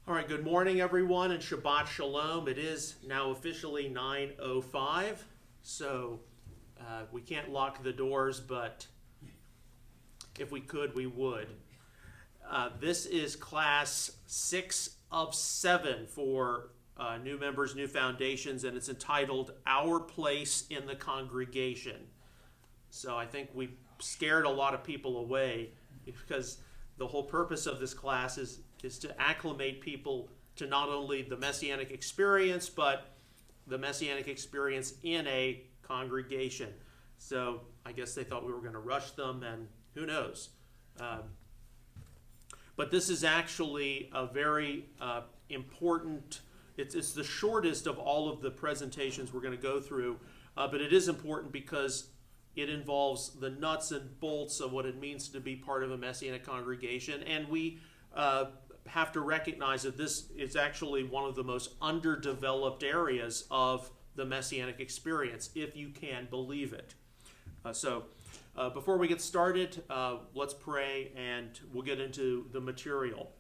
All right, good morning, everyone, and Shabbat Shalom. It is now officially 9:05, so we can't lock the doors, but if we could, we would. This is class 6 of 7 for new members, new foundations, and it's entitled Our Place in the Congregation. So I think we scared a lot of people away because the whole purpose of this class is to acclimate people to not only the Messianic experience, but the Messianic experience in a congregation. So I guess they thought we were going to rush them, and who knows. But this is actually a very important, it's the shortest of all of the presentations we're going to go through, but it is important because it involves the nuts and bolts of what it means to be part of a Messianic congregation, and we have to recognize that this is actually one of the most underdeveloped areas of the Messianic experience, if you can believe it. So before we get started, let's pray and we'll get into the material.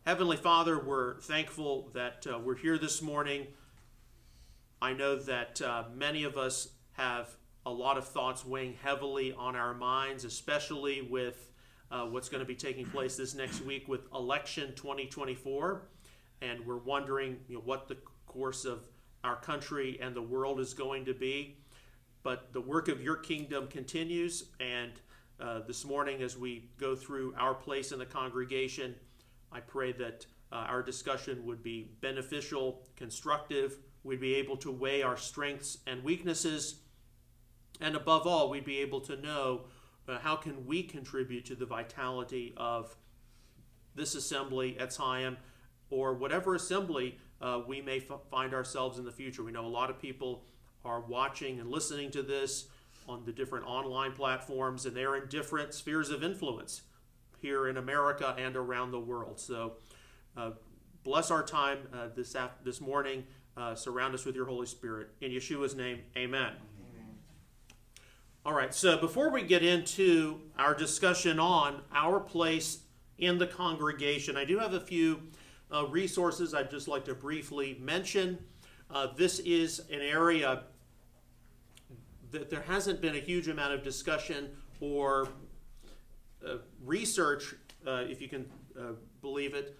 Heavenly Father, we're thankful that we're here this morning. I know that many of us have a lot of thoughts weighing heavily on our minds, especially with what's going to be taking place this next week with election 2024, and we're wondering what the course of our country and the world is going to be. But the work of your kingdom continues, and this morning as we go through our place in the congregation, I pray that our discussion would be beneficial, constructive, we'd be able to weigh our strengths and weaknesses, and above all, we'd be able to know how can we contribute to the vitality of this assembly at Chaim, or whatever assembly we may find ourselves in the future. We know a lot of people are watching and listening to this on the different online platforms, and they're in different spheres of influence here in America and around the world. So bless our time this morning. Surround us with your Holy Spirit. In Yeshua's name, amen. All right, so before we get into our discussion on our place in the congregation, I do have a few resources I'd just like to briefly mention. This is an area that there hasn't been a huge amount of discussion or research, if you can believe it,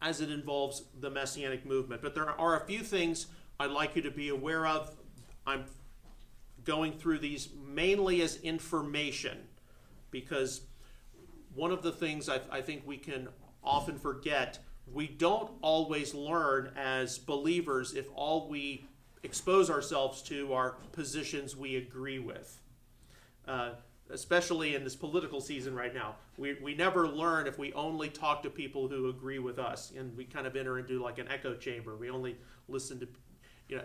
as it involves the Messianic movement. But there are a few things I'd like you to be aware of. I'm going through these mainly as information, because one of the things I think we can often forget, we don't always learn as believers if all we expose ourselves to are positions we agree with. Especially in this political season right now. We never learn if we only talk to people who agree with us, and we kind of enter into like an echo chamber. We only listen to,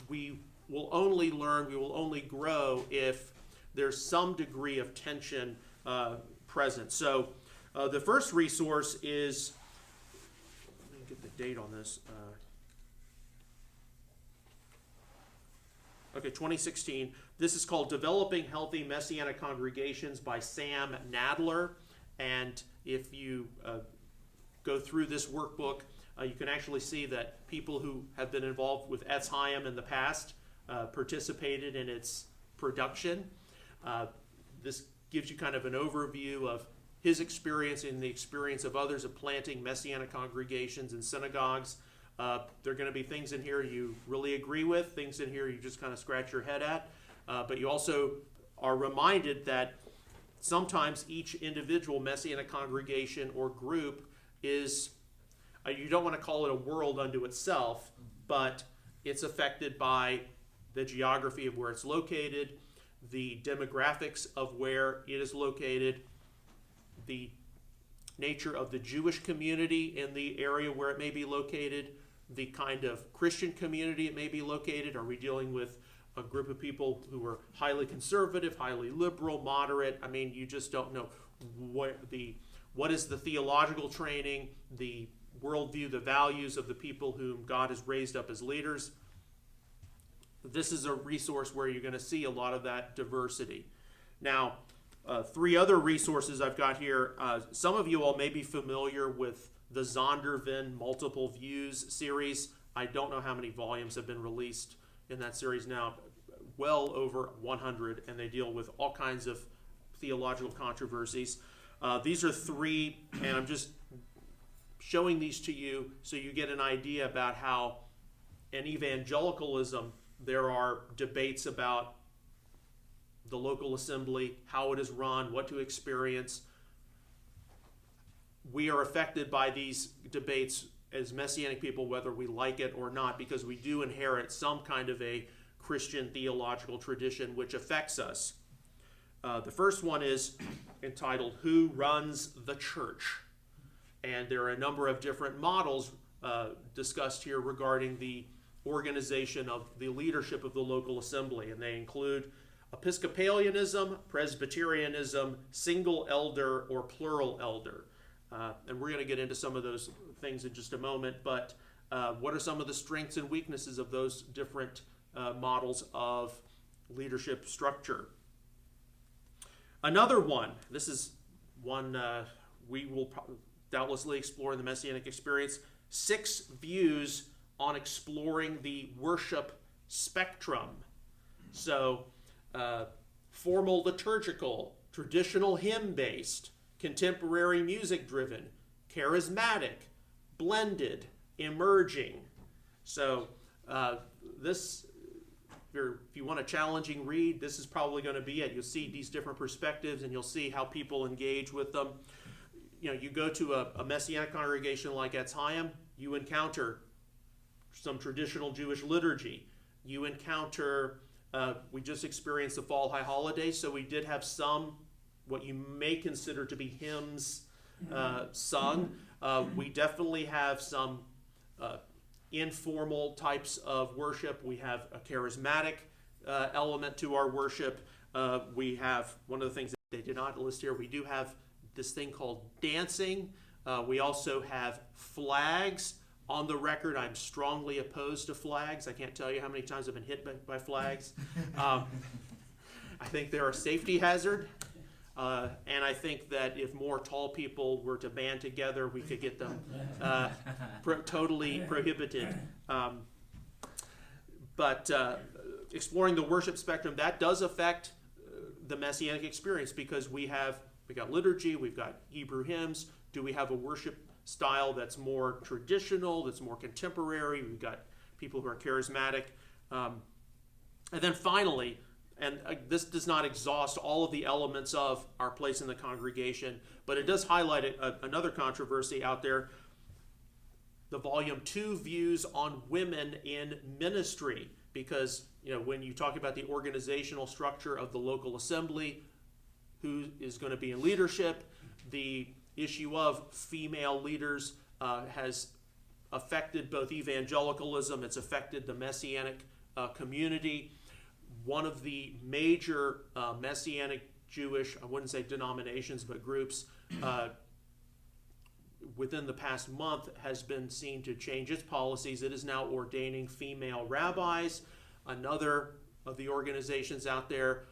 we will only learn, we will only grow if there's some degree of tension present. So the first resource is, let me get the date on this. 2016. This is called Developing Healthy Messianic Congregations by Sam Nadler. And if you go through this workbook, you can actually see that people who have been involved with Eitz Chaim in the past participated in its production. This gives you kind of an overview of his experience and the experience of others of planting Messianic congregations and synagogues. There are going to be things in here you really agree with, things in here you just kind of scratch your head at, but you also are reminded that sometimes each individual Messianic congregation or group is, you don't want to call it a world unto itself, but it's affected by the geography of where it's located, the demographics of where it is located, the nature of the Jewish community in the area where it may be located, the kind of Christian community it may be located. Are we dealing with a group of people who are highly conservative, highly liberal, moderate? I mean, you just don't know what is the theological training, the worldview, the values of the people whom God has raised up as leaders. This is a resource where you're going to see a lot of that diversity. Now, three other resources I've got here. Some of you all may be familiar with the Zondervan Multiple Views series. I don't know how many volumes have been released in that series now, well over 100, and they deal with all kinds of theological controversies. These are three, and I'm just showing these to you so you get an idea about how in evangelicalism there are debates about the local assembly, how it is run, what to experience. We are affected by these debates as Messianic people, whether we like it or not, because we do inherit some kind of a Christian theological tradition which affects us. The first one is entitled, Who Runs the Church? And there are a number of different models discussed here regarding the organization of the leadership of the local assembly, and they include Episcopalianism, Presbyterianism, single elder, or plural elder. And we're going to get into some of those things in just a moment, but what are some of the strengths and weaknesses of those different models of leadership structure? Another one, this is one we will doubtlessly explore in the Messianic experience, 6 views on exploring the worship spectrum. So, formal liturgical, traditional hymn-based, contemporary music-driven, charismatic, blended, emerging. So this, if you want a challenging read, this is probably going to be it. You'll see these different perspectives, and you'll see how people engage with them. You know, you go to a Messianic congregation like Eitz Chaim, you encounter some traditional Jewish liturgy. You encounter, we just experienced the Fall High Holiday, so we did have some what you may consider to be hymns sung. We definitely have some informal types of worship. We have a charismatic element to our worship. We have, one of the things that they did not list here, we do have this thing called dancing. We also have flags. On the record, I'm strongly opposed to flags. I can't tell you how many times I've been hit by flags. I think they're a safety hazard. And I think that if more tall people were to band together, we could get them totally prohibited. But exploring the worship spectrum, that does affect the Messianic experience, because we got liturgy, we've got Hebrew hymns. Do we have a worship style that's more traditional, that's more contemporary? We've got people who are charismatic. And then finally, and this does not exhaust all of the elements of our place in the congregation, but it does highlight another controversy out there, the volume 2 views on women in ministry. Because, you know, when you talk about the organizational structure of the local assembly, who is going to be in leadership, the issue of female leaders has affected both evangelicalism, it's affected the Messianic community. One of the major Messianic Jewish, I wouldn't say denominations, but groups within the past month has been seen to change its policies. It is now ordaining female rabbis. Another of the organizations out there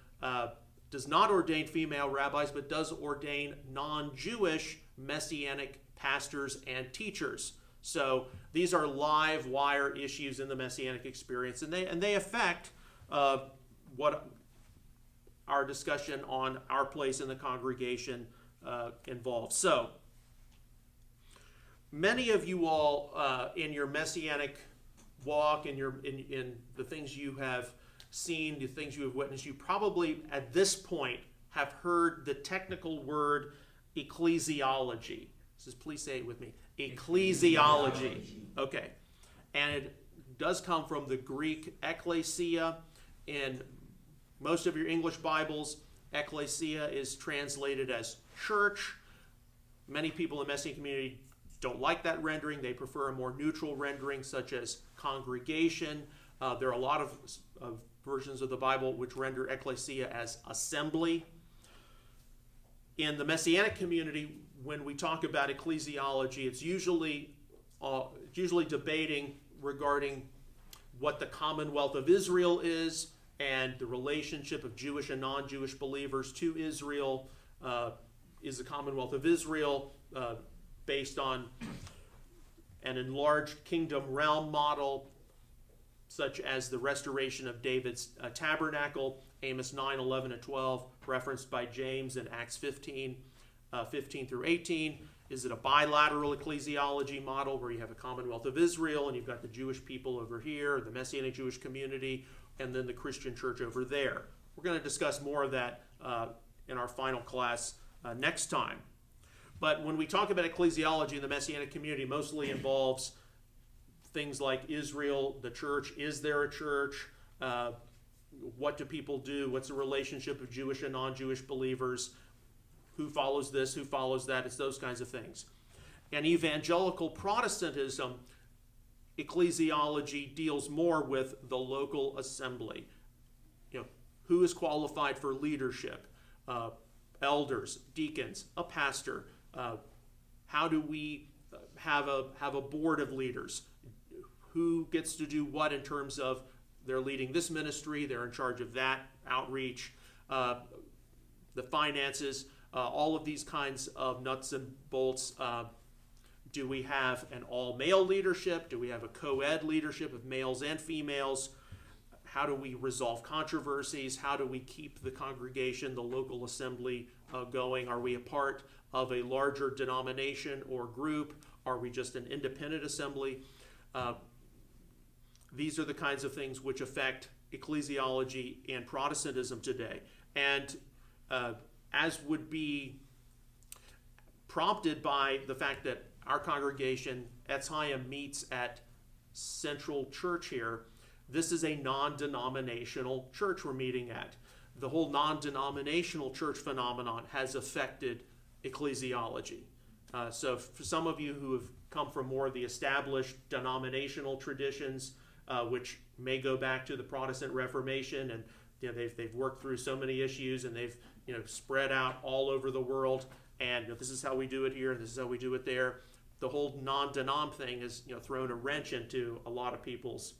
does not ordain female rabbis, but does ordain non-Jewish Messianic pastors and teachers. So these are live wire issues in the Messianic experience, and they affect what our discussion on our place in the congregation involves. So many of you all in your Messianic walk, in the things you have seen, the things you have witnessed, you probably at this point have heard the technical word ecclesiology. Please say it with me. Ecclesiology. Okay. And it does come from the Greek ekklesia. In most of your English Bibles, ecclesia is translated as church. Many people in the Messianic community don't like that rendering. They prefer a more neutral rendering, such as congregation. There are a lot of versions of the Bible which render ecclesia as assembly. In the Messianic community, when we talk about ecclesiology, it's usually debating regarding what the Commonwealth of Israel is and the relationship of Jewish and non-Jewish believers to Israel. Is the Commonwealth of Israel based on an enlarged kingdom realm model, such as the restoration of David's tabernacle, Amos 9, 11, and 12, referenced by James in Acts 15, 15 through 18. Is it a bilateral ecclesiology model where you have a Commonwealth of Israel and you've got the Jewish people over here, the Messianic Jewish community, and then the Christian church over there? We're going to discuss more of that in our final class next time. But when we talk about ecclesiology in the Messianic community, mostly involves things like Israel, the church. Is there a church? What do people do? What's the relationship of Jewish and non-Jewish believers? Who follows this? Who follows that? It's those kinds of things. And evangelical Protestantism, ecclesiology deals more with the local assembly. Who is qualified for leadership? Elders, deacons, a pastor. How do we have a board of leaders? Who gets to do what in terms of they're leading this ministry, they're in charge of that outreach, the finances, all of these kinds of nuts and bolts. Do we have an all-male leadership? Do we have a co-ed leadership of males and females? How do we resolve controversies? How do we keep the congregation, the local assembly going? Are we a part of a larger denomination or group? Are we just an independent assembly? These are the kinds of things which affect ecclesiology and Protestantism today. And as would be prompted by the fact that our congregation, Eitz Chaim, meets at Central Church here, this is a non-denominational church we're meeting at. The whole non-denominational church phenomenon has affected ecclesiology. So for some of you who have come from more of the established denominational traditions, which may go back to the Protestant Reformation, and they've worked through so many issues, and they've spread out all over the world, and this is how we do it here, and this is how we do it there. The whole non-denom thing has thrown a wrench into a lot of people's.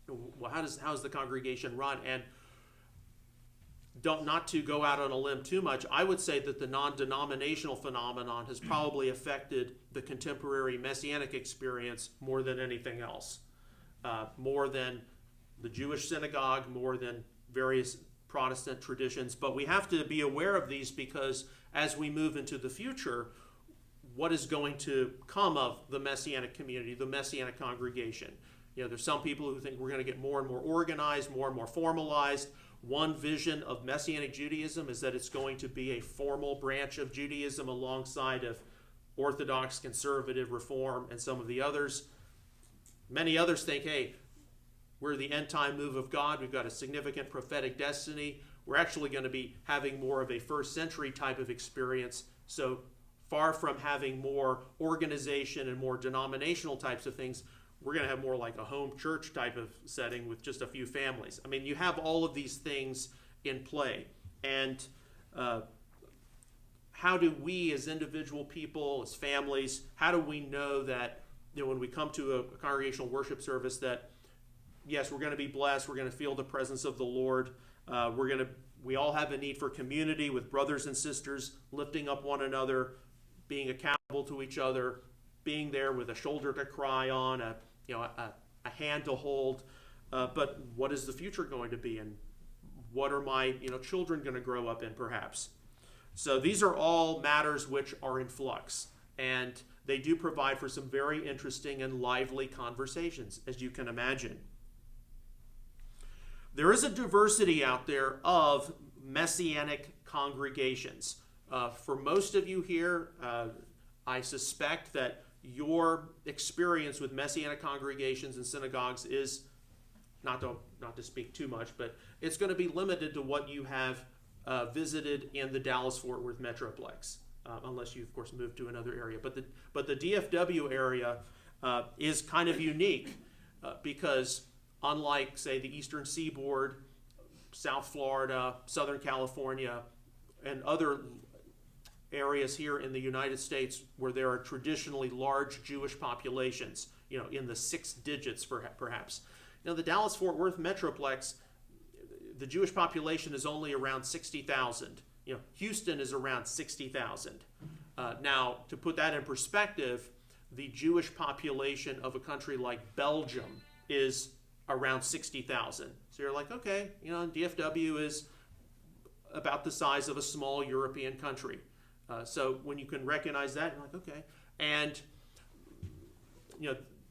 Well, how's the congregation run? And not to go out on a limb too much, I would say that the non-denominational phenomenon has probably affected the contemporary Messianic experience more than anything else. More than the Jewish synagogue, more than various Protestant traditions. But we have to be aware of these because as we move into the future, what is going to come of the Messianic community, the Messianic congregation? There's some people who think we're going to get more and more organized, more and more formalized. One vision of Messianic Judaism is that it's going to be a formal branch of Judaism alongside of Orthodox, Conservative, Reform, and some of the others. Many others think, hey, we're the end-time move of God. We've got a significant prophetic destiny. We're actually going to be having more of a first-century type of experience. So far from having more organization and more denominational types of things, we're going to have more like a home church type of setting with just a few families. I mean, you have all of these things in play. And how do we as individual people, as families, how do we know that when we come to a congregational worship service that, yes, we're going to be blessed, we're going to feel the presence of the Lord, we all have a need for community with brothers and sisters, lifting up one another, being accountable to each other, being there with a shoulder to cry on, a hand to hold. But what is the future going to be, and what are my children going to grow up in, perhaps? So these are all matters which are in flux, and they do provide for some very interesting and lively conversations, as you can imagine. There is a diversity out there of Messianic congregations. For most of you here, I suspect that your experience with Messianic congregations and synagogues is, not to speak too much, but it's going to be limited to what you have visited in the Dallas-Fort Worth Metroplex, unless you, of course, move to another area. But the DFW area is kind of unique because unlike, say, the Eastern Seaboard, South Florida, Southern California, and other areas here in the United States where there are traditionally large Jewish populations, in the 6 digits perhaps. The Dallas-Fort Worth Metroplex, the Jewish population is only around 60,000. Houston is around 60,000. Now, to put that in perspective, the Jewish population of a country like Belgium is around 60,000. So you're like, okay, DFW is about the size of a small European country. So when you can recognize that, you're like, okay. And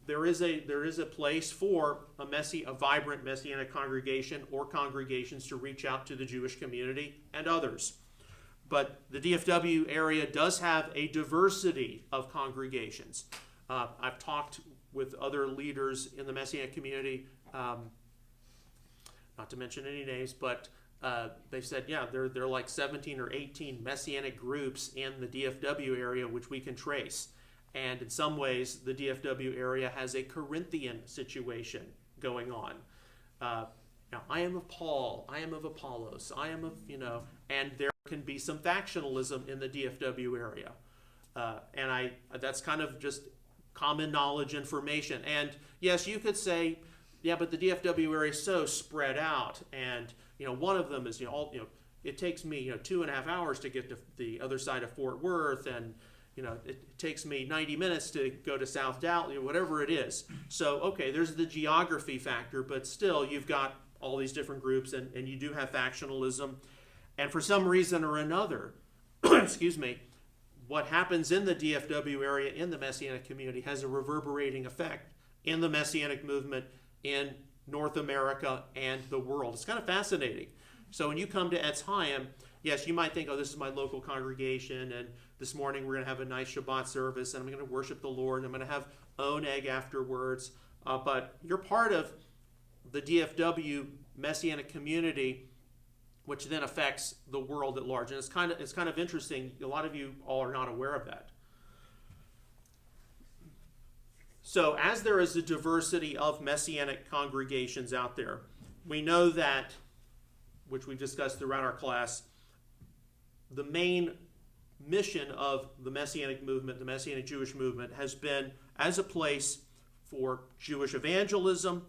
there is a place for a vibrant Messianic congregation or congregations to reach out to the Jewish community and others. But the DFW area does have a diversity of congregations. I've talked with other leaders in the Messianic community, not to mention any names, but they've said, there are like 17 or 18 Messianic groups in the DFW area which we can trace. And in some ways, the DFW area has a Corinthian situation going on. I am of Paul, I am of Apollos, I am of, and there can be some factionalism in the DFW area. And that's kind of just common knowledge information. And yes, you could say, yeah, but the DFW area is so spread out. And, one of them is, it takes me, 2.5 hours to get to the other side of Fort Worth. And, it takes me 90 minutes to go to South Dallas, whatever it is. So, okay, there's the geography factor, but still you've got all these different groups and you do have factionalism. And for some reason or another, excuse me, what happens in the DFW area in the Messianic community has a reverberating effect in the Messianic movement in North America and the world. It's kind of fascinating. So when you come to Eitz Chaim, yes, you might think, oh, this is my local congregation, and this morning we're going to have a nice Shabbat service, and I'm going to worship the Lord, and I'm going to have oneg afterwards. But you're part of the DFW Messianic community, which then affects the world at large. And it's kind of interesting. A lot of you all are not aware of that. So as there is a diversity of Messianic congregations out there, we know that, which we've discussed throughout our class, the main mission of the Messianic movement, the Messianic Jewish movement, has been as a place for Jewish evangelism,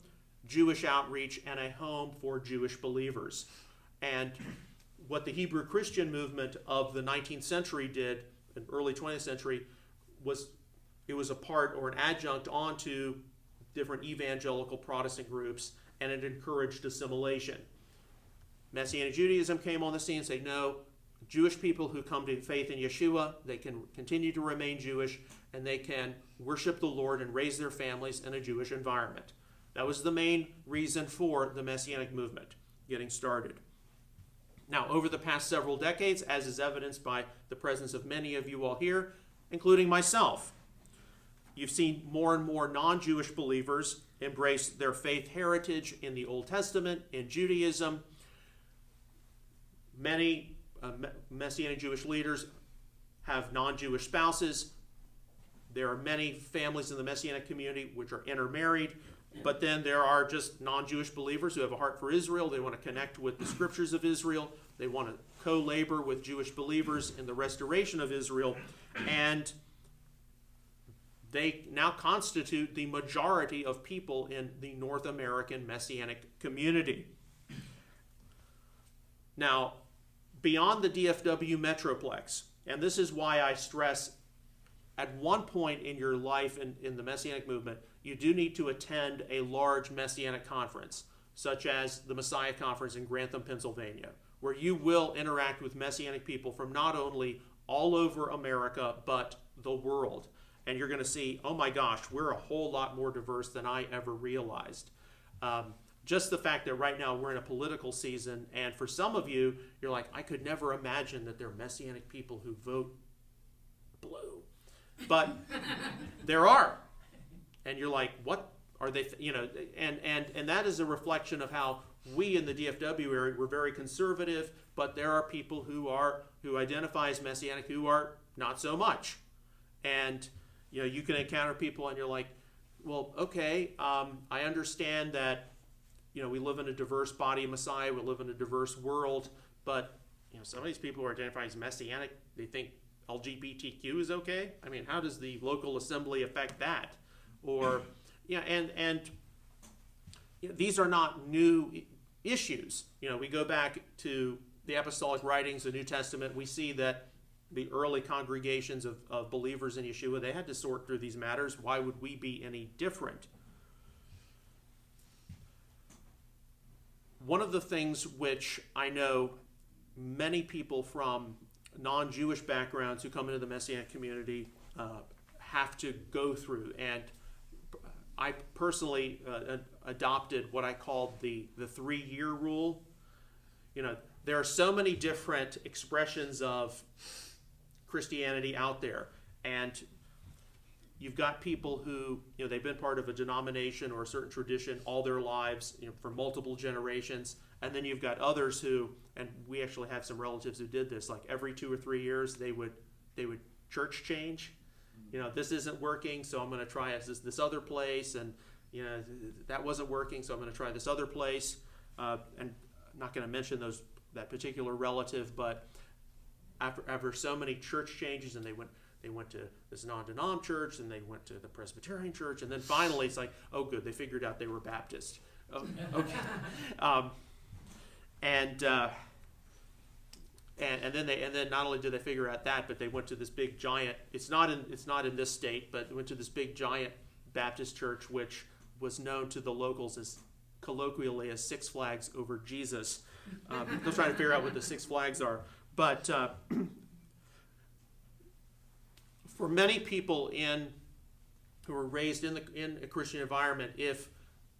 Jewish outreach, and a home for Jewish believers. And what the Hebrew Christian movement of the 19th century did, and early 20th century, was it was a part or an adjunct onto different evangelical Protestant groups, and it encouraged assimilation. Messianic Judaism came on the scene and said, no, Jewish people who come to faith in Yeshua, they can continue to remain Jewish, and they can worship the Lord and raise their families in a Jewish environment. That was the main reason for the Messianic movement getting started. Now, over the past several decades, as is evidenced by the presence of many of you all here, including myself, you've seen more and more non-Jewish believers embrace their faith heritage in the Old Testament, in Judaism. Many Messianic Jewish leaders have non-Jewish spouses. There are many families in the Messianic community which are intermarried, but then there are just non-Jewish believers who have a heart for Israel. They want to connect with the scriptures of Israel. They want to co-labor with Jewish believers in the restoration of Israel, and they now constitute the majority of people in the North American Messianic community. Now, beyond the DFW Metroplex, and this is why I stress at one point in your life in the Messianic movement, you do need to attend a large Messianic conference, such as the Messiah Conference in Grantham, Pennsylvania, where you will interact with Messianic people from not only all over America, but the world. And you're going to see, oh my gosh, we're a whole lot more diverse than I ever realized. Just the fact that right now we're in a political season, and for some of you, you're like, I could never imagine that there are Messianic people who vote blue. But there are. And you're like, what are they, and that is a reflection of how we in the DFW area, we're very conservative, but there are people who identify as Messianic who are not so much. And, you can encounter people and you're like, well, okay, I understand that, we live in a diverse body of Messiah, we live in a diverse world, but, some of these people who are identifying as Messianic, they think LGBTQ is okay? I mean, how does the local assembly affect that? Or, these are not new issues. We go back to the apostolic writings, the New Testament, we see that the early congregations of believers in Yeshua, they had to sort through these matters. Why would we be any different? One of the things which I know many people from non-Jewish backgrounds who come into the Messianic community have to go through, and I personally adopted what I called the 3-year rule. There are so many different expressions of Christianity out there, and you've got people who, they've been part of a denomination or a certain tradition all their lives, for multiple generations, and then you've got others who, and we actually have some relatives who did this, like every 2 or 3 years they would church change. This isn't working, so I'm going to try this other place, and that wasn't working, so I'm going to try this other place. And I'm not going to mention that particular relative, but after so many church changes, and they went to this non-denom church, and they went to the Presbyterian church, and then finally it's like, oh good, they figured out they were Baptist. Oh, okay. And then not only did they figure out that, but they went to this big giant. It's not in this state, but they went to this big giant Baptist church, which was known to the locals as colloquially as Six Flags over Jesus. They'll try to figure out what the Six Flags are, but for many people who were raised in a Christian environment, if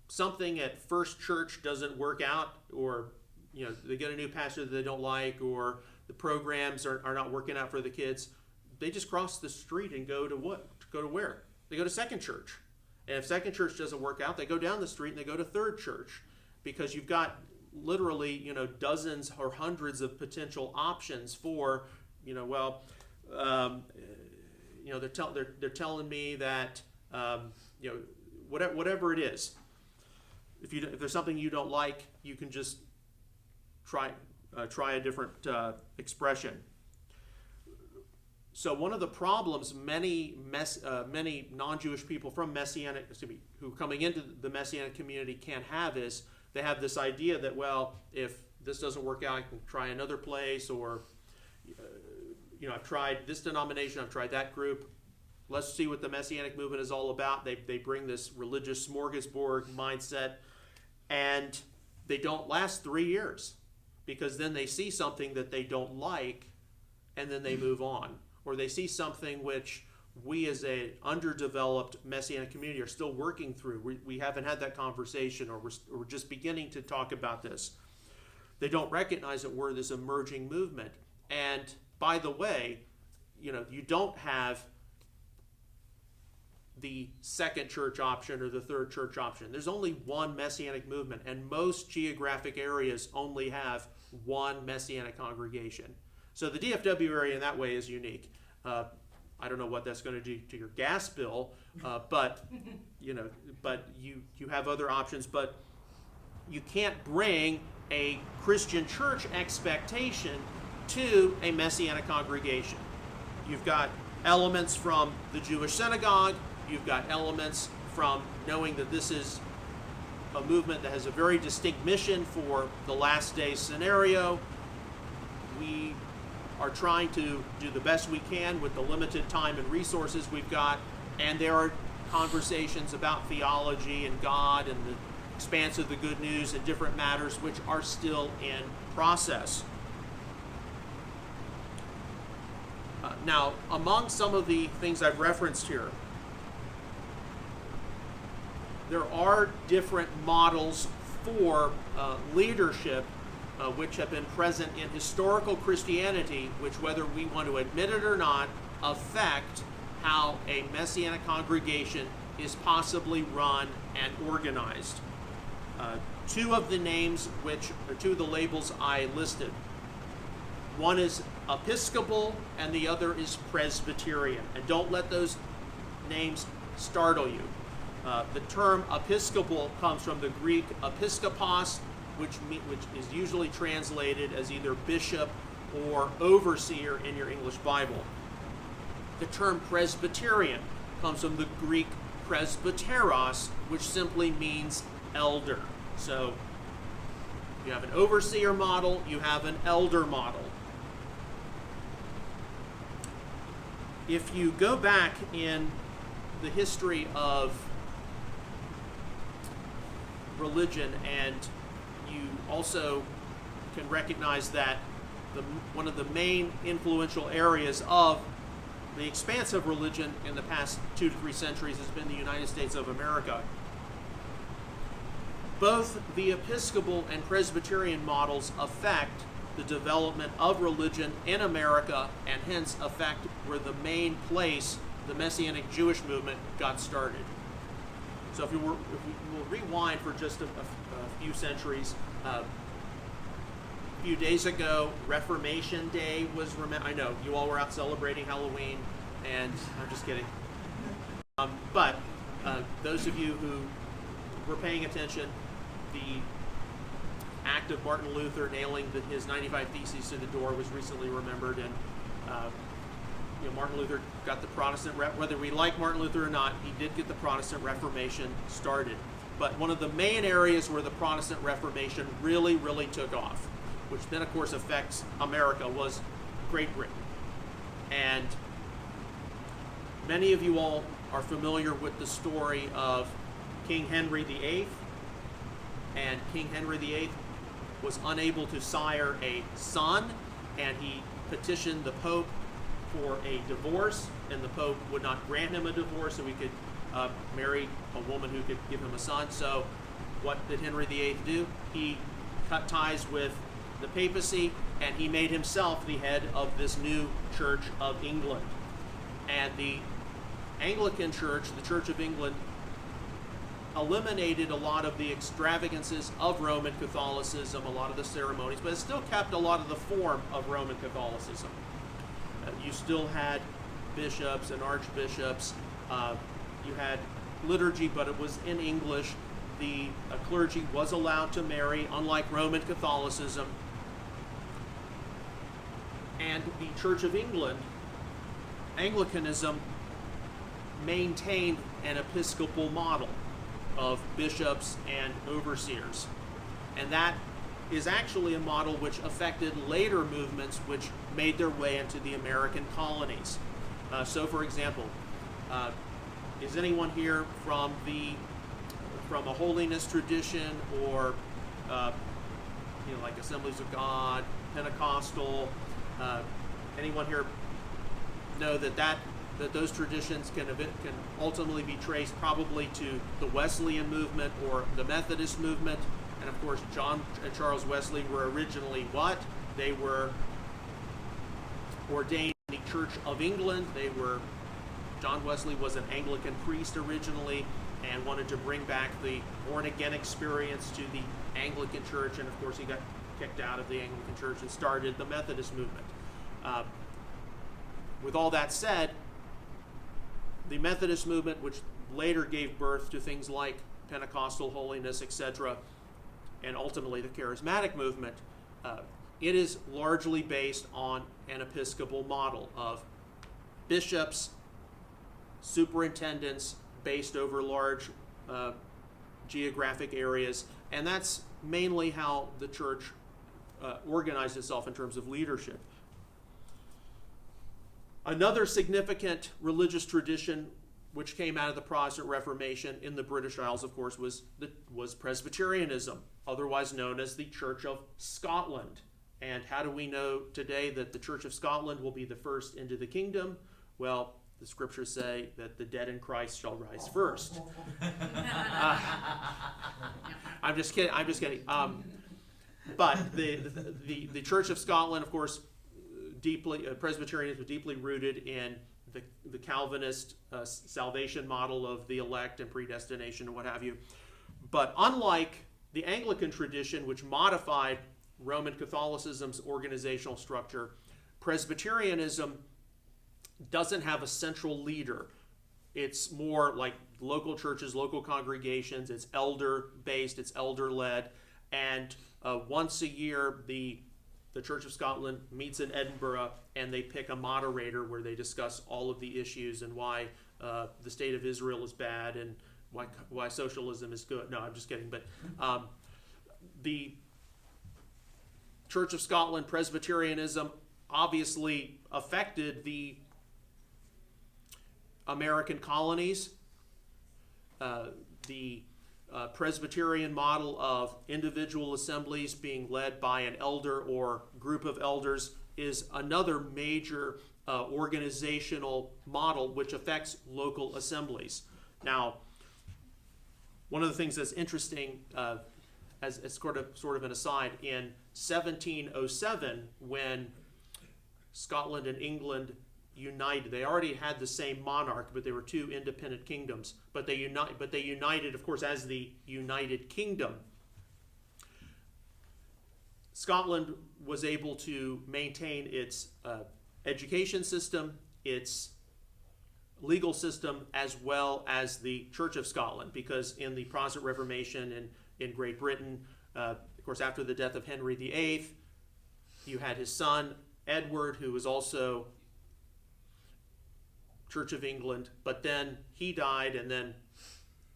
something at First Church doesn't work out, or they get a new pastor that they don't like, or the programs are not working out for the kids, they just cross the street and go to what? Go to where? They go to Second Church. And if Second Church doesn't work out, they go down the street and they go to Third Church, because you've got literally dozens or hundreds of potential options for they're telling me that whatever it is, if there's something you don't like, you can just try a different expression. So one of the problems many non-Jewish people from who are coming into the Messianic community can have is they have this idea that, well, if this doesn't work out, I can try another place, or I've tried this denomination, I've tried that group. Let's see what the Messianic movement is all about. They bring this religious smorgasbord mindset, and they don't last 3 years, because then they see something that they don't like, and then they move on. Or they see something which we as a underdeveloped Messianic community are still working through. We haven't had that conversation, or we're just beginning to talk about this. They don't recognize that we're this emerging movement. And by the way, you don't have the second church option or the third church option. There's only one Messianic movement, and most geographic areas only have one Messianic congregation. So the DFW area in that way is unique. I don't know what that's going to do to your gas bill, but you have other options. But you can't bring a Christian church expectation to a Messianic congregation. You've got elements from the Jewish synagogue. You've got elements from knowing that this is a movement that has a very distinct mission for the last day scenario. We are trying to do the best we can with the limited time and resources we've got, and there are conversations about theology and God and the expanse of the good news and different matters which are still in process. Now, among some of the things I've referenced here, there are different models for leadership which have been present in historical Christianity, which, whether we want to admit it or not, affect how a Messianic congregation is possibly run and organized. Two of the labels I listed. One is Episcopal and the other is Presbyterian. And don't let those names startle you. The term Episcopal comes from the Greek episkopos, which is usually translated as either bishop or overseer in your English Bible. The term Presbyterian comes from the Greek presbyteros, which simply means elder. So you have an overseer model, you have an elder model. if you go back in the history of religion, and you also can recognize that one of the main influential areas of the expanse of religion in the past 2 to 3 centuries has been the United States of America. Both the Episcopal and Presbyterian models affect the development of religion in America, and hence affect where the main place the Messianic Jewish movement got started. So if we will rewind for just a few centuries, a few days ago, Reformation Day was I know you all were out celebrating Halloween, and I'm just kidding. But those of you who were paying attention, the act of Martin Luther nailing his 95 Theses to the door was recently remembered, and Martin Luther got the Protestant, whether we like Martin Luther or not, he did get the Protestant Reformation started. But one of the main areas where the Protestant Reformation really, really took off, which then of course affects America, was Great Britain. And many of you all are familiar with the story of King Henry VIII. And King Henry VIII was unable to sire a son, and he petitioned the Pope for a divorce, and the Pope would not grant him a divorce, so he could marry a woman who could give him a son. So what did Henry VIII do? He cut ties with the papacy, and he made himself the head of this new Church of England. And the Anglican Church, the Church of England, eliminated a lot of the extravagances of Roman Catholicism, a lot of the ceremonies, but it still kept a lot of the form of Roman Catholicism. You still had bishops and archbishops. You had liturgy, but it was in English. The clergy was allowed to marry, unlike Roman Catholicism. And the Church of England, Anglicanism, maintained an episcopal model of bishops and overseers. And that is actually a model which affected later movements which made their way into the American colonies. So for example, is anyone here from a holiness tradition, or like Assemblies of God, Pentecostal? Anyone here know that those traditions can ultimately be traced probably to the Wesleyan movement or the Methodist movement? And of course, John and Charles Wesley were originally what? They were ordained in the Church of England. John Wesley was an Anglican priest originally and wanted to bring back the born-again experience to the Anglican Church, and of course he got kicked out of the Anglican Church and started the Methodist movement. With all that said, the Methodist movement, which later gave birth to things like Pentecostal holiness, etc., and ultimately the charismatic movement, it is largely based on an episcopal model of bishops, superintendents based over large geographic areas, and that's mainly how the church organized itself in terms of leadership. Another significant religious tradition which came out of the Protestant Reformation in the British Isles, of course, was Presbyterianism, otherwise known as the Church of Scotland. And how do we know today that the Church of Scotland will be the first into the kingdom? Well, the scriptures say that the dead in Christ shall rise first. I'm just kidding. But the Church of Scotland, of course, Presbyterianism was deeply rooted in the Calvinist salvation model of the elect and predestination and what have you. But unlike the Anglican tradition, which modified Roman Catholicism's organizational structure, Presbyterianism doesn't have a central leader. It's more like local churches, local congregations. It's elder-based, it's elder-led, and once a year the Church of Scotland meets in Edinburgh, and they pick a moderator where they discuss all of the issues and why the state of Israel is bad and why socialism is good. No, I'm just kidding. But the Church of Scotland, Presbyterianism, obviously affected the American colonies, the Presbyterian model of individual assemblies being led by an elder or group of elders is another major organizational model which affects local assemblies. Now, one of the things that's interesting, as sort of an aside, in 1707, when Scotland and England united, they already had the same monarch, but they were two independent kingdoms. But they united, of course, as the United Kingdom. Scotland was able to maintain its education system, its legal system, as well as the Church of Scotland, because in the Protestant Reformation in Great Britain, of course, after the death of Henry VIII, you had his son, Edward, who was also Church of England, but then he died, and then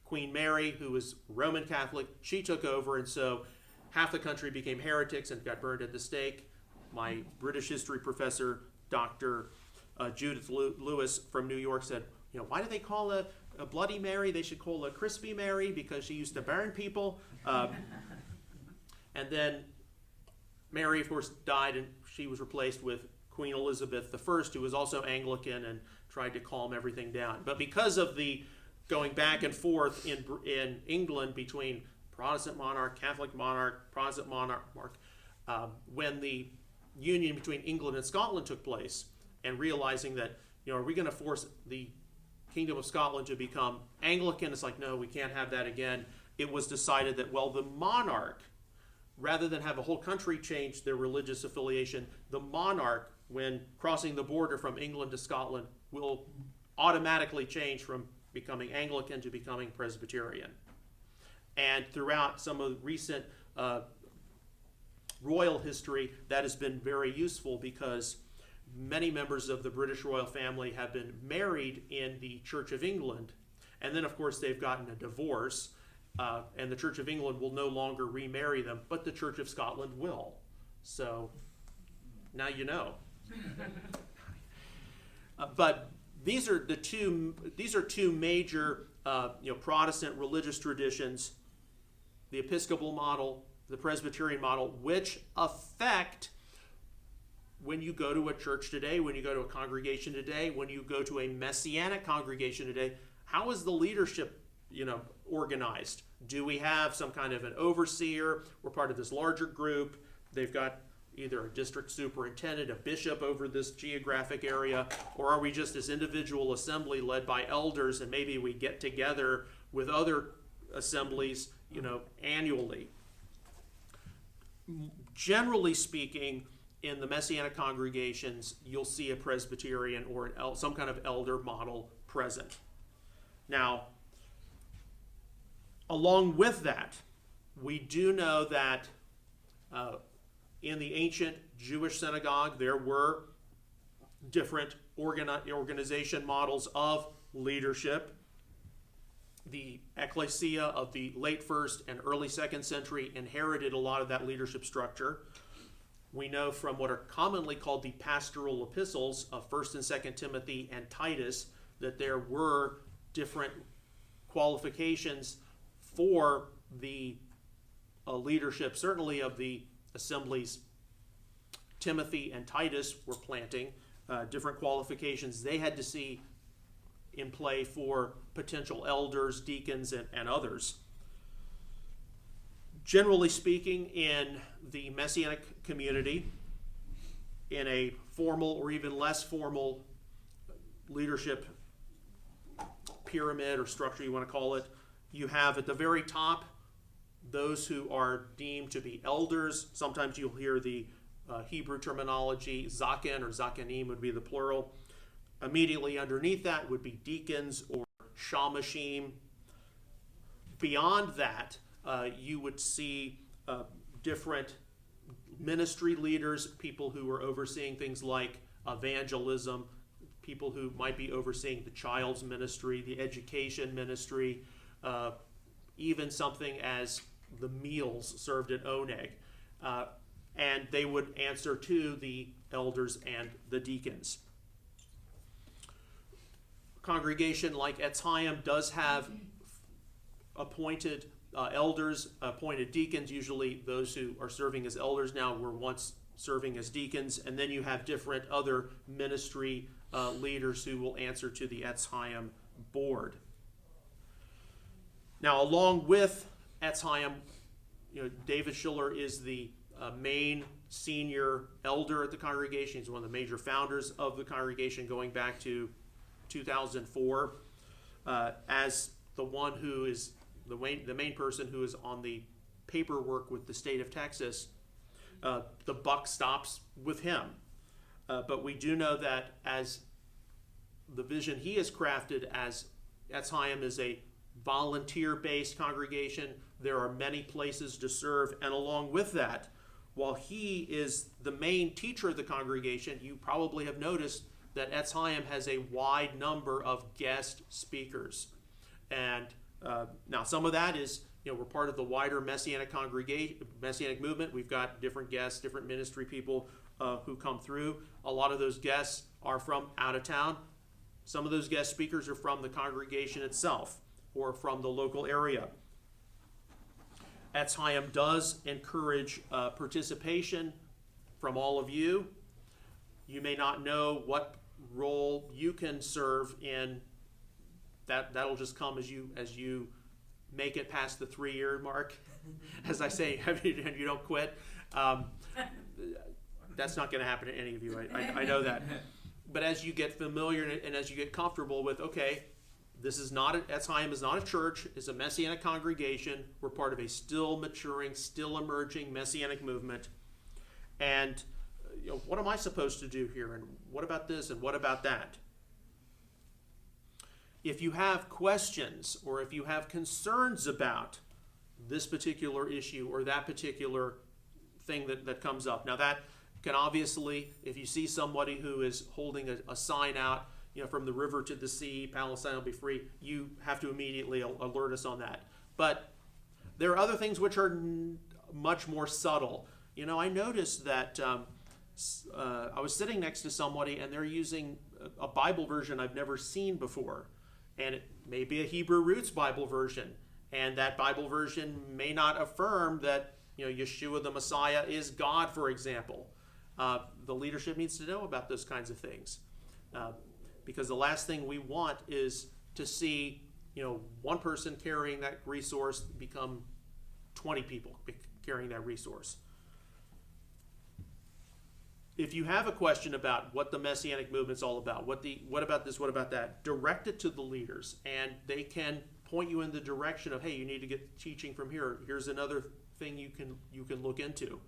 Queen Mary, who was Roman Catholic, she took over, and so half the country became heretics and got burned at the stake. My British history professor, Dr. Judith Lewis from New York, said, why do they call a Bloody Mary? They should call a Crispy Mary because she used to burn people. And then Mary, of course, died, and she was replaced with Queen Elizabeth I, who was also Anglican and tried to calm everything down. But because of the going back and forth in England between Protestant monarch, Catholic monarch, Protestant monarch, when the union between England and Scotland took place, and realizing that, are we going to force the Kingdom of Scotland to become Anglican? It's like, no, we can't have that again. It was decided that, well, the monarch, rather than have a whole country change their religious affiliation, the monarch, when crossing the border from England to Scotland, will automatically change from becoming Anglican to becoming Presbyterian. And throughout some of the recent royal history, that has been very useful because many members of the British royal family have been married in the Church of England. And then, of course, they've gotten a divorce, and the Church of England will no longer remarry them, but the Church of Scotland will. So now you know. But these are two major Protestant religious traditions, the Episcopal model, the Presbyterian model, which affect when you go to a church today, when you go to a congregation today, when you go to a Messianic congregation today. How is the leadership organized? Do we have some kind of an overseer? We're part of this larger group. They've got either a district superintendent, a bishop over this geographic area, or are we just this individual assembly led by elders, and maybe we get together with other assemblies, annually? Generally speaking, in the Messianic congregations, you'll see a Presbyterian or some kind of elder model present. Now, along with that, we do know that in the ancient Jewish synagogue, there were different organization models of leadership. The ecclesia of the late 1st and early 2nd century inherited a lot of that leadership structure. We know from what are commonly called the pastoral epistles of 1st and 2nd Timothy and Titus that there were different qualifications for the leadership, certainly of the assemblies Timothy and Titus were planting, different qualifications they had to see in play for potential elders, deacons, and others. Generally speaking, in the Messianic community, in a formal or even less formal leadership pyramid or structure, you want to call it, you have at the very top those who are deemed to be elders. Sometimes you'll hear the Hebrew terminology, zaken or zakanim would be the plural. Immediately underneath that would be deacons or shamashim. Beyond that, you would see different ministry leaders, people who are overseeing things like evangelism, people who might be overseeing the child's ministry, the education ministry, even something as the meals served at Oneg. And they would answer to the elders and the deacons. congregation like Eitz Chaim does have appointed elders, appointed deacons. Usually those who are serving as elders now were once serving as deacons. And then you have different other ministry leaders who will answer to the Eitz Chaim board. Now, along with Eitz Chaim, David Schiller is the main senior elder at the congregation. He's one of the major founders of the congregation going back to 2004, as the one who is the main person who is on the paperwork with the state of Texas. The buck stops with him. But we do know that as the vision he has crafted, as Eitz Chaim is a volunteer-based congregation, there are many places to serve. And along with that, while he is the main teacher of the congregation, you probably have noticed that Eitz Chaim has a wide number of guest speakers. And now some of that is, we're part of the wider Messianic movement. We've got different guests, different ministry people who come through. A lot of those guests are from out of town. Some of those guest speakers are from the congregation itself or from the local area. Eitz Chaim does encourage participation from all of you. You may not know what role you can serve in. That'll just come as you make it past the 3-year mark. As I say, you don't quit. That's not going to happen to any of you. I know that. But as you get familiar and as you get comfortable with, okay, this is not Eitz Chaim is not a church, it's a Messianic congregation. We're part of a still maturing, still emerging Messianic movement. And what am I supposed to do here? And what about this? And what about that? If you have questions or if you have concerns about this particular issue or that particular thing that comes up. Now that can obviously, if you see somebody who is holding a sign out, from the river to the sea, Palestine will be free, you have to immediately alert us on that. But there are other things which are much more subtle. I noticed that I was sitting next to somebody and they're using a Bible version I've never seen before. And it may be a Hebrew roots Bible version. And that Bible version may not affirm that Yeshua the Messiah is God, for example. The leadership needs to know about those kinds of things. Because the last thing we want is to see, one person carrying that resource become 20 people carrying that resource. If you have a question about what the Messianic movement's all about, what about this, what about that, direct it to the leaders, and they can point you in the direction of, hey, you need to get teaching from here. Here's another thing you can look into.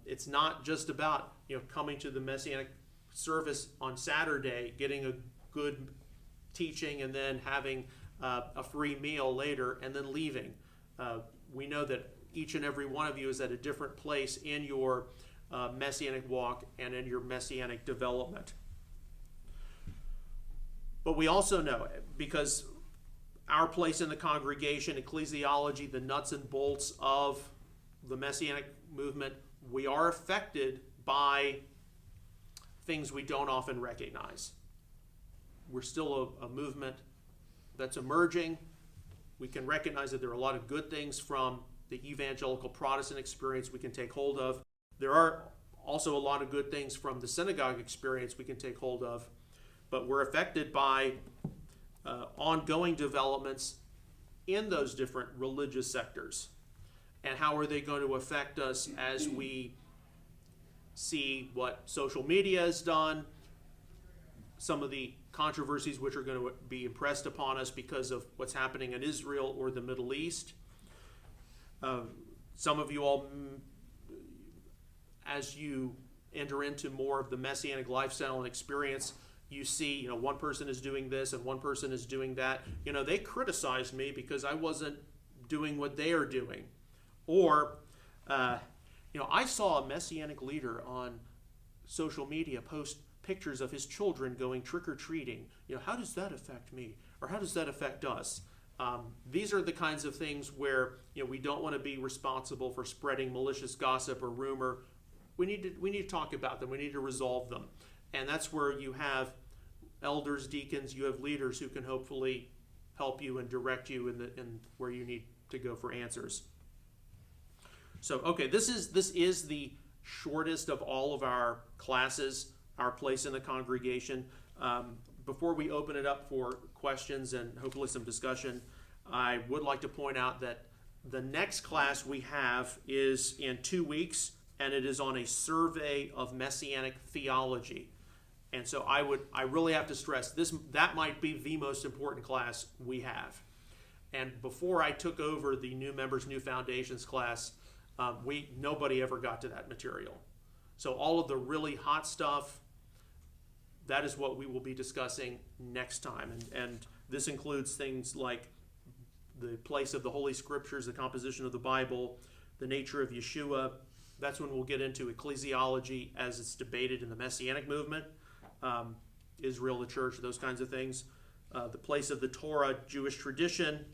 It's not just about coming to the Messianic service on Saturday, getting a good teaching, and then having a free meal later, and then leaving. We know that each and every one of you is at a different place in your Messianic walk and in your Messianic development. But we also know, because our place in the congregation, ecclesiology, the nuts and bolts of the Messianic movement, we are affected by things we don't often recognize. We're still a movement that's emerging. We can recognize that there are a lot of good things from the evangelical Protestant experience we can take hold of. There are also a lot of good things from the synagogue experience we can take hold of, but we're affected by ongoing developments in those different religious sectors. And how are they going to affect us as we see what social media has done, some of the controversies which are going to be impressed upon us because of what's happening in Israel or the Middle East. Some of you all, as you enter into more of the Messianic lifestyle and experience, you see, one person is doing this and one person is doing that. They criticized me because I wasn't doing what they are doing. Or, I saw a Messianic leader on social media post pictures of his children going trick-or-treating. How does that affect me? Or how does that affect us? These are the kinds of things where we don't want to be responsible for spreading malicious gossip or rumor. We need to talk about them. We need to resolve them. And that's where you have elders, deacons, you have leaders who can hopefully help you and direct you in where you need to go for answers. So, okay, this is the shortest of all of our classes, our place in the congregation. Before we open it up for questions and hopefully some discussion, I would like to point out that the next class we have is in 2 weeks, and it is on a survey of Messianic theology. And so I really have to stress that might be the most important class we have. And before I took over the New Members, New Foundations class, nobody ever got to that material. So all of the really hot stuff, that is what we will be discussing next time. And this includes things like the place of the Holy Scriptures, the composition of the Bible, the nature of Yeshua. That's when we'll get into ecclesiology as it's debated in the Messianic movement, Israel, the church, those kinds of things. The place of the Torah, Jewish tradition,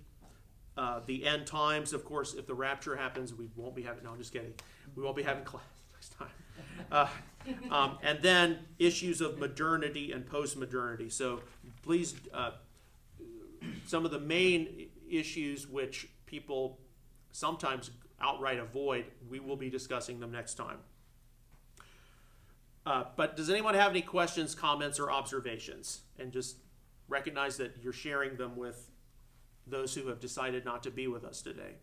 the end times. Of course, if the rapture happens, we won't be having, no, I'm just kidding. We won't be having class next time. And then issues of modernity and post-modernity. So please, some of the main issues which people sometimes outright avoid, we will be discussing them next time. But does anyone have any questions, comments, or observations? And just recognize that you're sharing them with those who have decided not to be with us today.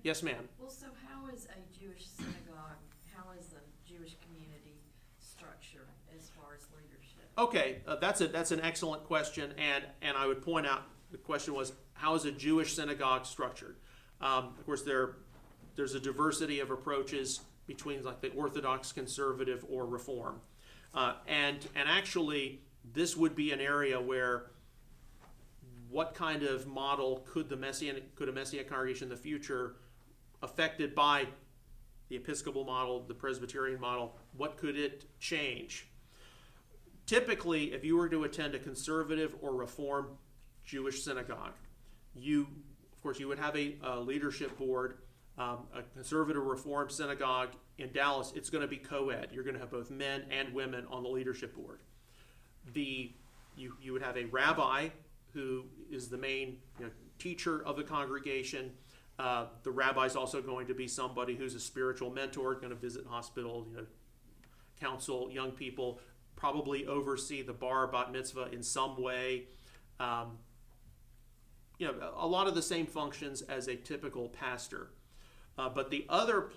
Yes, ma'am. Well, so how is a Jewish synagogue, how is the Jewish community structured as far as leadership? Okay, that's an excellent question, and I would point out the question was, how is a Jewish synagogue structured? Of course, there's a diversity of approaches between like the Orthodox, Conservative, or Reform, and actually this would be an area where what kind of model could a Messianic congregation in the future, affected by the Episcopal model, the Presbyterian model, what could it change? Typically, if you were to attend a Conservative or Reform Jewish synagogue, of course, you would have a leadership board. A Conservative Reform synagogue in Dallas, it's going to be co-ed. You're going to have both men and women on the leadership board. You would have a rabbi who is the main teacher of the congregation. The rabbi is also going to be somebody who's a spiritual mentor, going to visit hospital, counsel young people, probably oversee the bar bat mitzvah in some way. A lot of the same functions as a typical pastor. But the other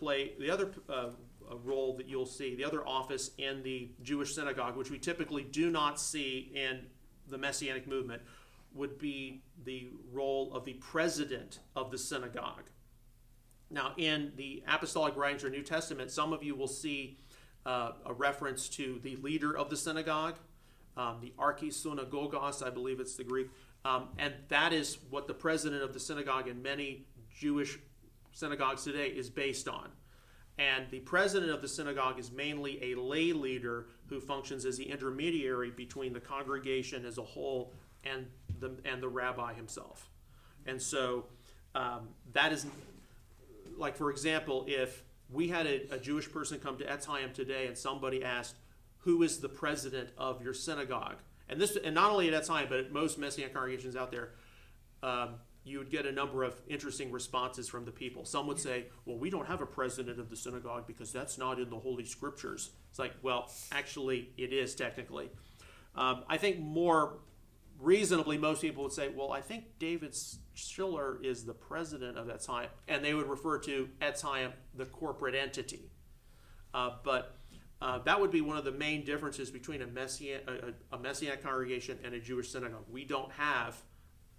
role that you'll see, the other office in the Jewish synagogue, which we typically do not see in the Messianic movement, would be the role of the president of the synagogue. Now, in the apostolic writings or New Testament, some of you will see a reference to the leader of the synagogue, the archisynagogos, I believe it's the Greek, and that is what the president of the synagogue in many Jewish synagogues today is based on. And the president of the synagogue is mainly a lay leader who functions as the intermediary between the congregation as a whole and the rabbi himself. And so that is, like, for example, if we had a Jewish person come to Eitz Chaim today and somebody asked, who is the president of your synagogue? And not only at Eitz Chaim, but at most Messianic congregations out there, you would get a number of interesting responses from the people. Some would say, well, we don't have a president of the synagogue because that's not in the Holy Scriptures. It's like, well, actually, it is technically. I think more reasonably, most people would say, well, I think David Schiller is the president of Eitz Chaim, and they would refer to Eitz Chaim, the corporate entity. But that would be one of the main differences between a Messianic congregation and a Jewish synagogue. We don't have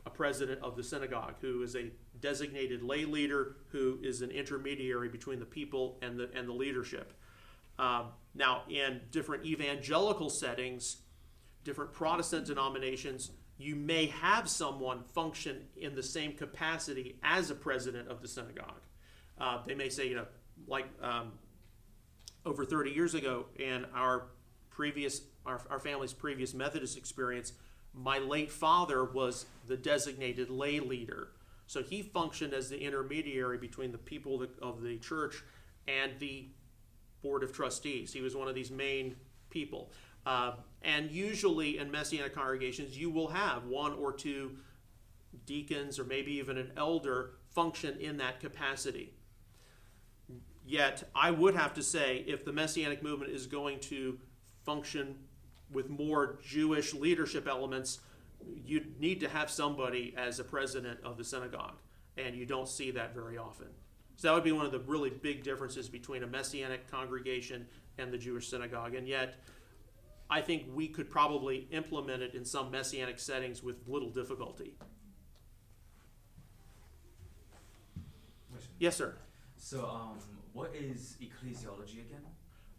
a president of the synagogue who is a designated lay leader who is an intermediary between the people and the leadership. Now, in different evangelical settings, different Protestant denominations, you may have someone function in the same capacity as a president of the synagogue. They may say, over 30 years ago in our family's previous Methodist experience, my late father was the designated lay leader. So he functioned as the intermediary between the people of the church and the board of trustees. He was one of these main people. And usually in Messianic congregations, you will have one or two deacons or maybe even an elder function in that capacity. Yet, I would have to say, if the Messianic movement is going to function with more Jewish leadership elements, you need to have somebody as a president of the synagogue, and you don't see that very often. So that would be one of the really big differences between a Messianic congregation and the Jewish synagogue, and yet I think we could probably implement it in some Messianic settings with little difficulty. Yes, sir. So, what is ecclesiology again?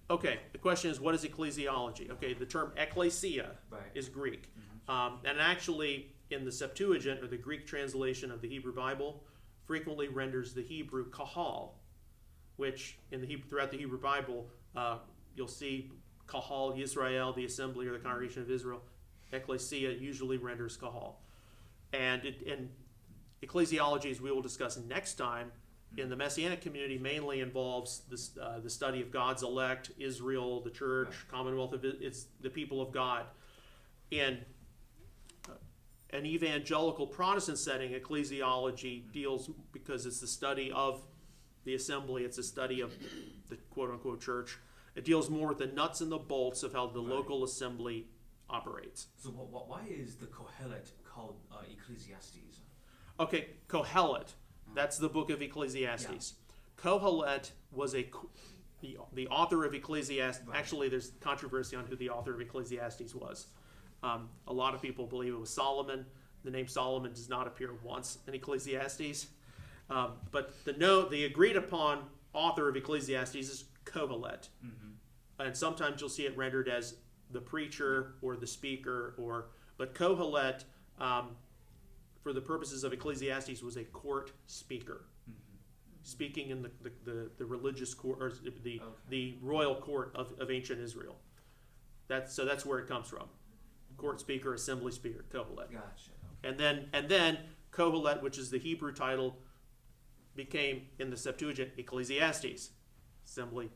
Okay, the question is, what is ecclesiology? Okay, the term ecclesia Right. is Greek. And actually, in the Septuagint, or the Greek translation of the Hebrew Bible, frequently renders the Hebrew kahal, which throughout the Hebrew Bible, you'll see kahal Yisrael, the assembly or the congregation of Israel. Ecclesia usually renders kahal. And ecclesiology, as we will discuss next time, in the Messianic community mainly involves the study of God's elect, Israel, the church, commonwealth of it's the people of God. In an evangelical Protestant setting, ecclesiology deals, because it's the study of the assembly, it's a study of the quote-unquote church. It deals more with the nuts and the bolts of how the local assembly operates. So, why is the Kohelet called Ecclesiastes? Okay, Kohelet. That's the book of Ecclesiastes. Kohelet was the author of Ecclesiastes. Right. Actually, there's controversy on who the author of Ecclesiastes was. A lot of people believe it was Solomon. The name Solomon does not appear once in Ecclesiastes. But the agreed upon author of Ecclesiastes is Kohelet. And sometimes you'll see it rendered as the preacher or the speaker, but Kohelet, for the purposes of Ecclesiastes, was a court speaker, speaking in the religious court, or the royal court of ancient Israel. That's where it comes from. Court speaker, assembly speaker, Kohelet. Gotcha. And then Kohelet, which is the Hebrew title, became in the Septuagint Ecclesiastes, assembly.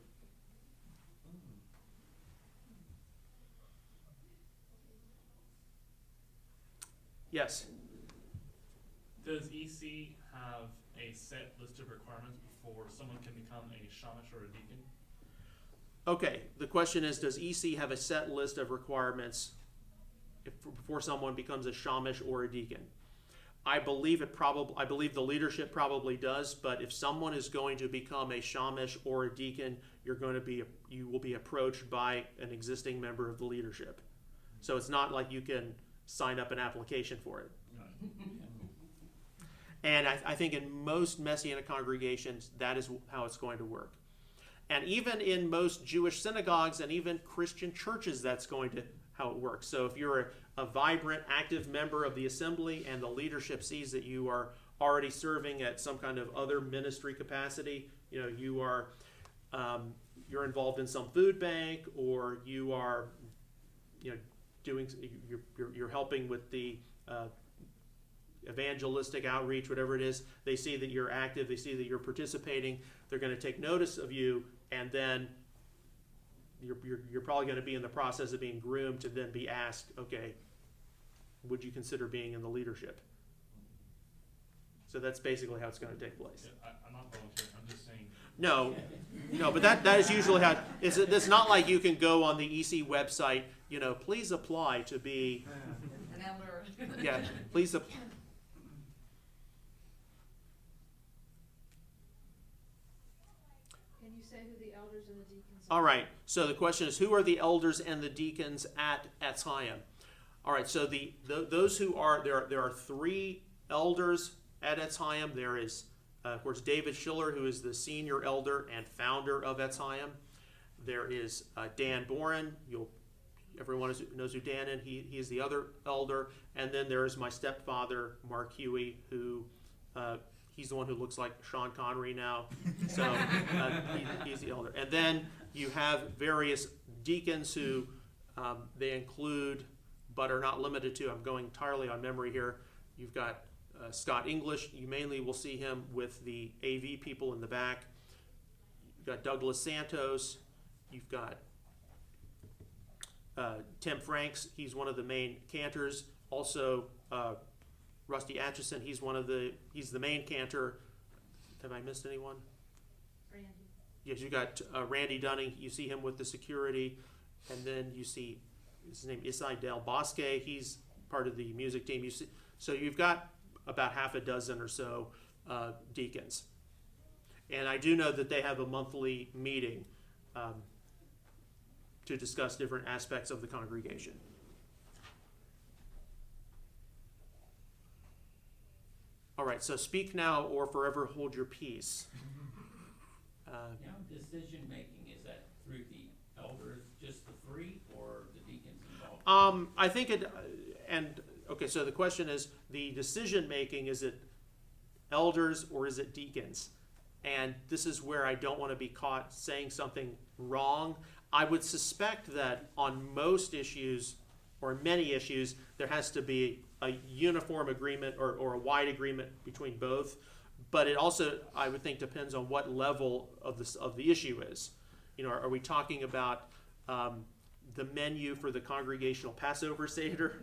Yes. Does EC have a set list of requirements before someone can become a shamash or a deacon? Okay, the question is, does EC have a set list of requirements before someone becomes a shamash or a deacon? I believe the leadership probably does, but if someone is going to become a shamash or a deacon, you will be approached by an existing member of the leadership. So it's not like you can sign up an application for it. And I think in most Messianic congregations, that is how it's going to work. And even in most Jewish synagogues and even Christian churches, that's going to how it works. So if you're a vibrant, active member of the assembly and the leadership sees that you are already serving at some kind of other ministry capacity, you're involved in some food bank, or you are, you're helping with the evangelistic outreach, whatever it is. They see that you're active, they see that you're participating, they're going to take notice of you, and then you're probably going to be in the process of being groomed to then be asked, okay, would you consider being in the leadership? So that's basically how it's going to take place. Yeah, I'm not volunteering, I'm just saying. No, but that is usually how it's not like you can go on the EC website, please apply to be, An elder. yeah, please apply. Can you say who the elders and the deacons are? All right, so the question is, who are the elders and the deacons at Chaim? All right, so those who are, there are three elders at Chaim. There is, of course, David Schiller, who is the senior elder and founder of Chaim. There is Dan Boren. Everyone knows who Dan is. He is the other elder. And then there is my stepfather, Mark Huey, who he's the one who looks like Sean Connery now. So he's the elder. And then you have various deacons who they include, but are not limited to, I'm going entirely on memory here. You've got Scott English. You mainly will see him with the AV people in the back. You've got Douglas Santos. You've got Tim Franks, he's one of the main cantors. Also, Rusty Atchison, he's the main cantor. Have I missed anyone? Randy. Yes, you got Randy Dunning. You see him with the security, and then you see his name Isai Del Bosque. He's part of the music team. So you've got about half a dozen or so deacons, and I do know that they have a monthly meeting to discuss different aspects of the congregation. All right. So speak now, or forever hold your peace. Now, decision-making, is that through the elders, just the three, or the deacons involved? I think okay, so the question is, the decision-making, is it elders or is it deacons? And this is where I don't want to be caught saying something wrong. I would suspect that on most issues, or many issues, there has to be a uniform agreement or a wide agreement between both. But it also, I would think, depends on what level of the issue is. You know, are we talking about the menu for the congregational Passover Seder,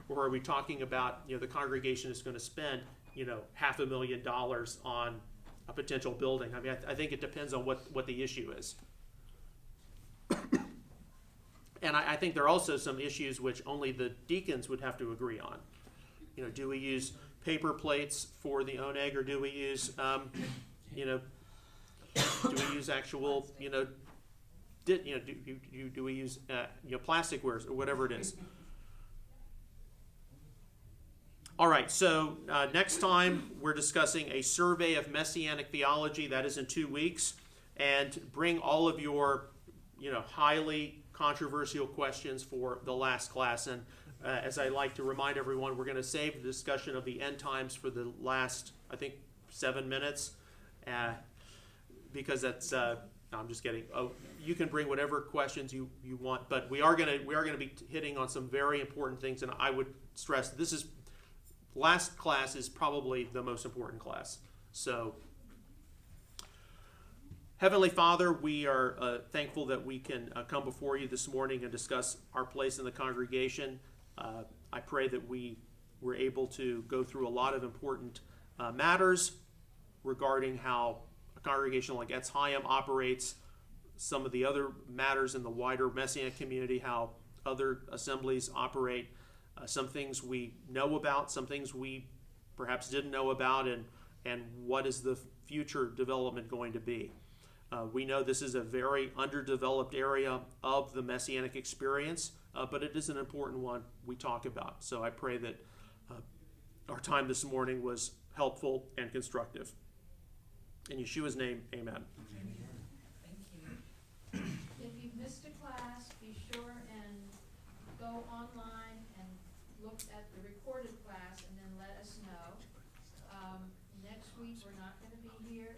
or are we talking about, the congregation is going to spend, $500,000 on a potential building? I mean, I think it depends on what the issue is. And I think there are also some issues which only the deacons would have to agree on. Do we use paper plates for the oneg, or do we use, do we use actual, do we use, plasticware or whatever it is? All right, so next time we're discussing a survey of Messianic theology. That is in 2 weeks, and bring all of your, highly controversial questions for the last class. And as I like to remind everyone, we're going to save the discussion of the end times for the last, I think, 7 minutes, because that's. No, I'm just kidding. Oh, you can bring whatever questions you want, but we are going to be hitting on some very important things, and I would stress last class is probably the most important class. So, Heavenly Father, we are thankful that we can come before you this morning and discuss our place in the congregation. I pray that we were able to go through a lot of important matters regarding how a congregation like Eitz Chaim operates, some of the other matters in the wider Messianic community, how other assemblies operate, some things we know about, some things we perhaps didn't know about, and what is the future development going to be. We know this is a very underdeveloped area of the Messianic experience, but it is an important one we talk about. So I pray that our time this morning was helpful and constructive. In Yeshua's name, amen. Thank you. If you missed a class, be sure and go online and look at the recorded class and then let us know. Next week, we're not going to be here.